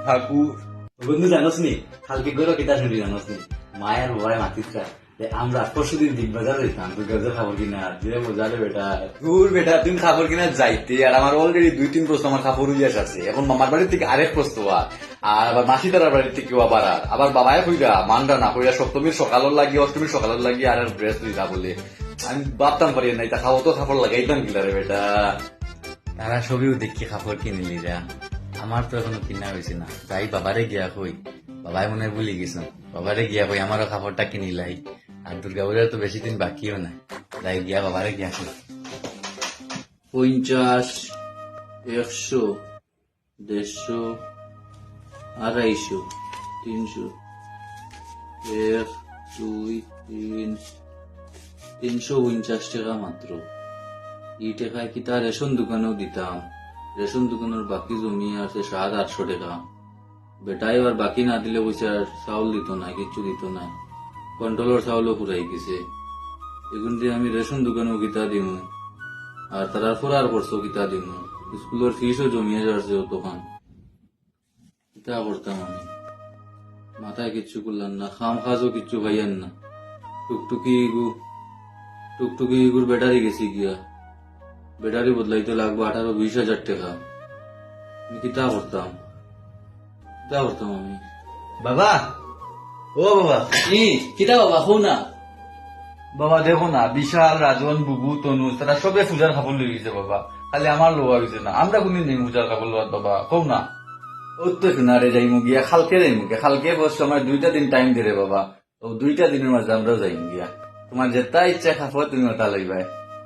ঠাকুর বন্ধু জানোস নি কালকে গরো কিতা শুনি জানোস নি মায়ের বাবায় মাতিসরা আমরা পরশুদিন বিগ বাজার যেতাম দুর্গাপূজার খাবার কিনা যে মজা রে বেটা। দূর বেটা তুমি খাবার কিনা যাইতে আর আমার অলরেডি 2-3 প্রশ্ন আমার কাপড় উইয়াস আছে। এখন মামার বাড়ির থেকে আরেক প্রশ্ন আর আবার মাসি তারার বাড়ির থেকে আবার আবার বাবায় কইরা মানরা না কইরা সপ্তমীর সকালের লাগি অষ্টমীর সকালের লাগি আর ড্রেস দিতা বলে আমি ভাবতাম পারি না এটা খাওয়া তো কাপড় লাগাইতাম কিলা রে বেটা। তারা সবেও দেখি কাপড় কিনিলি রা, আমার তো এখনো কিনা হয়েছে না। তাই বাবারে গিয়া কই, বাবাই মনে হয় ভুলে গেছেন, বাবারে গিয়া কই আমারও কাপড়টা কিনিলাই। আর দুর্গাপূজার তো বেশি দিন বাকিও না, তাই গিয়া বাবারে গিয়া কই। 50, 100, 150, 250, 300, 1, 2, 3, 350 টাকা মাত্র। এই টাকায় কি তার রেশন দোকানেও দিতাম। রেশন দোকানের বাকি জমি আছে 700-800 টাকা। বেটাই এবার বাকি না দিলে বসে আর চাউল দিত না, কিচ্ছু দিত না। কন্ট্রোলের চাউলও ফুরাই গেছে। এখন দিয়ে আমি রেশন দোকানেও গীতা দিমু আর তারা ফোরার করছো কিতা দিমু, স্কুলের ফিসও জমিয়ে যাচ্ছে তখন কিতা করতাম আমি। মাথায় কিচ্ছু করলাম না, খাম খাজও কিচ্ছু খাইয়ান না। টুকটুকি ইগুর ব্যাটারি গেছি গিয়া, ব্যাটারি বদলাইতে লাগবো 18-20 হাজার টাকা। আমি কিতা করতাম আমি। বাবা ও বাবা কিতা বাবা হো না। বাবা দেখো না বিশাল রাজন বুবু তনু তারা সবে পূজার কাপড় লই গেছে বাবা, খালি আমার লোয়া গেছে না। আমরা কোনদিন নেই পূজার কাপড় লোয়ার বাবা কও না। ও তো কিনারে যাইমু গিয়া খালকে বস আমার 2টা দিন টাইম দিলে বাবা। ও 2টা দিনের মাঝে আমরাও যাইম গিয়া। তোমার যেটা ইচ্ছা খাবো তুমি ওটা লইবাই,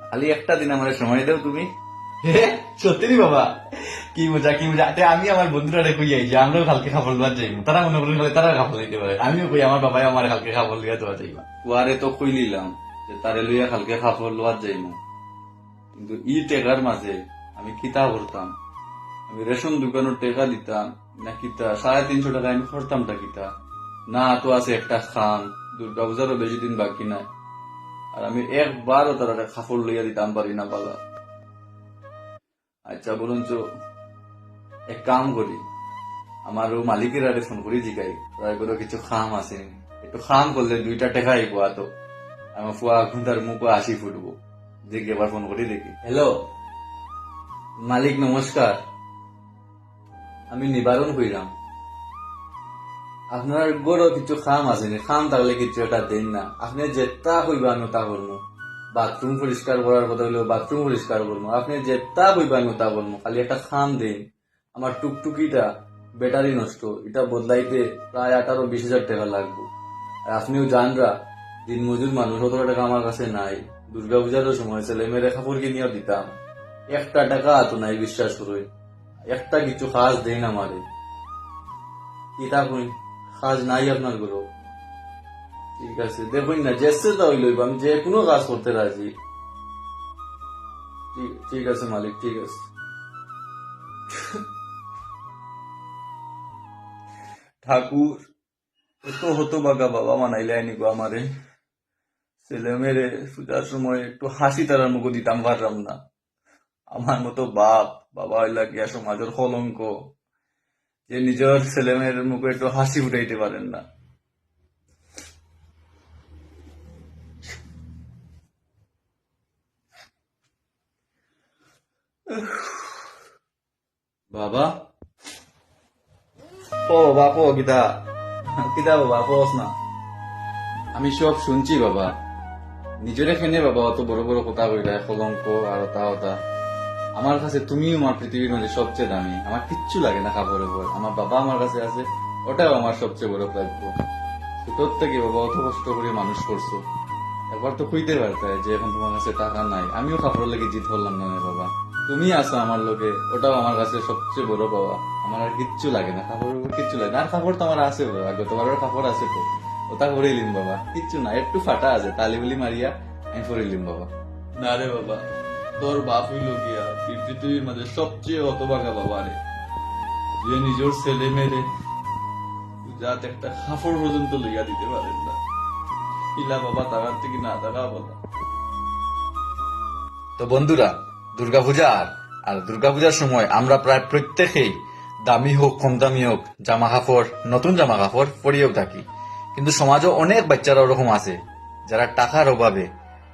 খালি একটা দিন আমার সময় দেও তুমি। সত্যি বাবা কি মজা আমি আমার বন্ধুরা কইয়াই যে আমরাও কালকে খাবার লওয়া যাইব, তারা মনে করি তারা খাবার লইতে পারে। আমিও কই আমার বাবাই আমার কালকে খাবার লইয়া দেওয়া যাইবা। কুয়ারে তো কই নিলাম যে তারে লইয়া কালকে খাবার লওয়া যাইব, কিন্তু ই টেকার মাঝে আমি কিতা করতাম? আমি রেশন দোকানের টেকা দিতাম না কিতা? 350 টাকা আমি করতামটা কিতা? না তো আছে একটা খান, দুর্গা পূজারও বেশি দিন বাকি নাই, আর আমি একবারও তারা খাফর লইয়া দিতাম পারি না বাবা। আচ্ছা বলুন তো এক কাম করি, আমার মালিকের আরে ফোন করি জিগাই প্রায় করে কিছু খাম আছে, একটু খাম করলে 2টা টাকা আইবো। তো আমার ফুয়া ঘন্টার মুখে 80 ফুটবো। দেখি এবার ফোন করি দেখি। হ্যালো মালিক নমস্কার, আমি নিবারণ কইরাম। আপনার গড়ও কিছু খাম আছে, খাম থাকলে কিছু একটা দেন না। আপনি যেটা কইবা আমি তা করবো। বাথরুম পরিষ্কার করার কথা হইলেও বাথরুম পরিষ্কার করবো, আপনি যেটা কইবা আমি তা করবো, খালি একটা খাম দেন। আমার টুকটুকিটা ব্যাটারি নষ্ট, এটা বদলাইতে প্রায় 18-20 হাজার টাকা লাগবে। আর আপনিও জানরা দিন মজুর মানুষ, 17 টাকা আমার কাছে নাই। দুর্গা পূজারও সময় ছেলে মেয়ের কাপড় কিনিয়া দিতাম, 1টা টাকা তো নাই, বিশ্বাস করে একটা কিছু কাজ দেন আমারে। কিতা কই কাজ নাই আপনার গুলো? ঠিক আছে দেখুন না, যেসে তো হইল আমি যে কোনো কাজ করতে রাজি। ঠিক আছে মালিক, ঠিক আছে। ঠাকুর এত হতো বাগা বাবা মানাইলে আইনি গো আমারে। ছেলে মেয়েরে পূজার সময় একটু হাসি তারার মুখ দিতাম পারলাম না। আমার মতো বাবা হইলা গিয়া সমাজের কলঙ্ক, যে নিজের ছেলে মেয়ের মুখে একটু হাসি উঠাইতে পারেন না। বাবা ও বাপো কিতা কিতা বাবা কস না। আমি সব শুনছি বাবা, নিজের এখানে বাবা অত বড় বড় কথা কইলা, কলঙ্ক আর ওটা। আমার কাছে তুমি আমার পৃথিবীর মধ্যে সবচেয়ে দামি। আমার কিচ্ছু লাগে না খাবারের উপর, আমার বাবা আমার কাছে আছে, ওটাও আমার সবচেয়ে বড় প্রাপ্য। তোর থেকে বাবা অত কষ্ট করে মানুষ করছো, একবার তো কইতে পারতে যে এখন তোমার কাছে টাকা নাই। আমিও খাবারের লেগে জিত করলাম না বাবা, তুমি আছো আমার লোকে, ওটাও আমার কাছে সবচেয়ে বড় বাবা। আমার আর কিচ্ছু লাগে না, খাবারের উপর কিচ্ছু লাগে না। আর খাবার তো আমার আছে বাবা, গতবারের খাবার আছে তো, ওটা করেইলিম বাবা, কিচ্ছু না। একটু ফাটা আছে, তালিবুলি মারিয়া আমি করেইলিম বাবা। না রে বাবা, তোর বাপ হইল গিয়া পৃথিবীর মাঝে সবচেয়ে হতভাগা বাবা রে, যে নিজের ছেলে মেয়েরে যাতে একটা কাপড় পর্যন্ত লইয়া দিতে পারেন না। ইলা বাবা তাকার থেকে না তাকা বাবা। তো বন্ধুরা দুর্গাপূজার সময় আমরা প্রায় প্রত্যেকেই দামি হোক কম দামি হোক জামা কাপড় নতুন জামা কাপড় পরিয়েও থাকি, কিন্তু সমাজও অনেক বাচ্চারা ওরকম আছে যারা টাকার অভাবে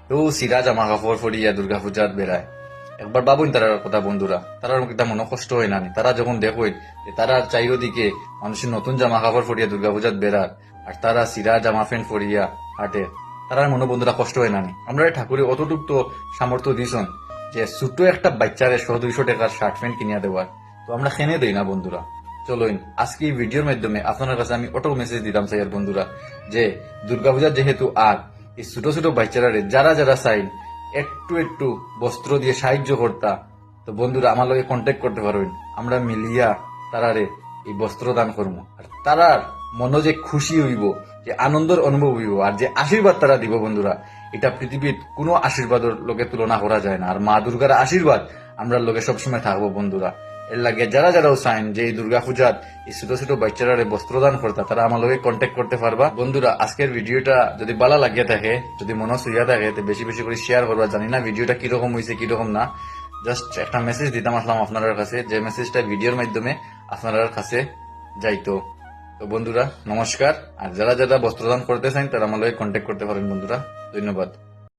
তো সিরা জামা কাপড় পরিয়া দুর্গাপূজাত বেড়ায়। একবার ভাবুন তারার কথা বন্ধুরা, তারার একটা মনে কষ্ট হয় না নি? তারা যখন দেখুন যে তারা চাইরদিকে মানুষের নতুন জামা কাপড় পরিয়া দুর্গাপূজাত বেড়ার আর তারা সিরা জামা প্যান্ট পরিয়া হাঁটে, তারার মনে বন্ধুরা কষ্ট হয় না নি? আমরা ঠাকুরে অতটুক তো সামর্থ্য দিছন যে ছোট একটা বাচ্চারে 100-200 টাকার শার্ট প্যান্ট কিনিয়া দেওয়ার, তো আমরা খেনে দেই না বন্ধুরা। চলুন আজকে এই ভিডিওর মাধ্যমে আপনার কাছে আমি অটো মেসেজ দিতাম চাই আর বন্ধুরা, যে দুর্গাপূজা যেহেতু আর এই ছোট ছোট বাচ্চারা যারা যারা চাইন একটু একটু বস্ত্র দিয়ে সাহায্য করতা, তো বন্ধুরা আমার লগে কন্ট্যাক্ট করতে পারবেন, আমরা মিলিয়া তারারে এই বস্ত্র দান করবো। আর তারার মনে যে খুশি হইব, যে আনন্দের অনুভব হইব, আর যে আশীর্বাদ তারা দিব বন্ধুরা, এটা পৃথিবীর কোনো আশীর্বাদের লোকে তুলনা করা যায় না। আর মা দুর্গার আশীর্বাদ আমরা লোকে সবসময় থাকবো বন্ধুরা। এর লাগে যারা যারাও চাইন যে এই দুর্গা পূজার এই ছোট ছোট বাচ্চারা বস্ত্রদান করতা, তারা আমার লগে কন্ট্যাক্ট করতে পারবা। বন্ধুরা আজকের ভিডিওটা যদি ভালো লাগিয়ে থাকে, যদি মনে সুইয়া থাকে, তো বেশি বেশি করে শেয়ার করবা। জানি না ভিডিওটা কিরকম হয়েছে কিরকম না, জাস্ট একটা মেসেজ দিতাম আসলাম আপনার কাছে, যে মেসেজটা ভিডিওর মাধ্যমে আপনার কাছে যাইতো। তো বন্ধুরা নমস্কার, আর যারা যারা বস্ত্রদান করতে চান তারা আমার লগে কন্ট্যাক্ট করতে পারেন বন্ধুরা। ধন্যবাদ।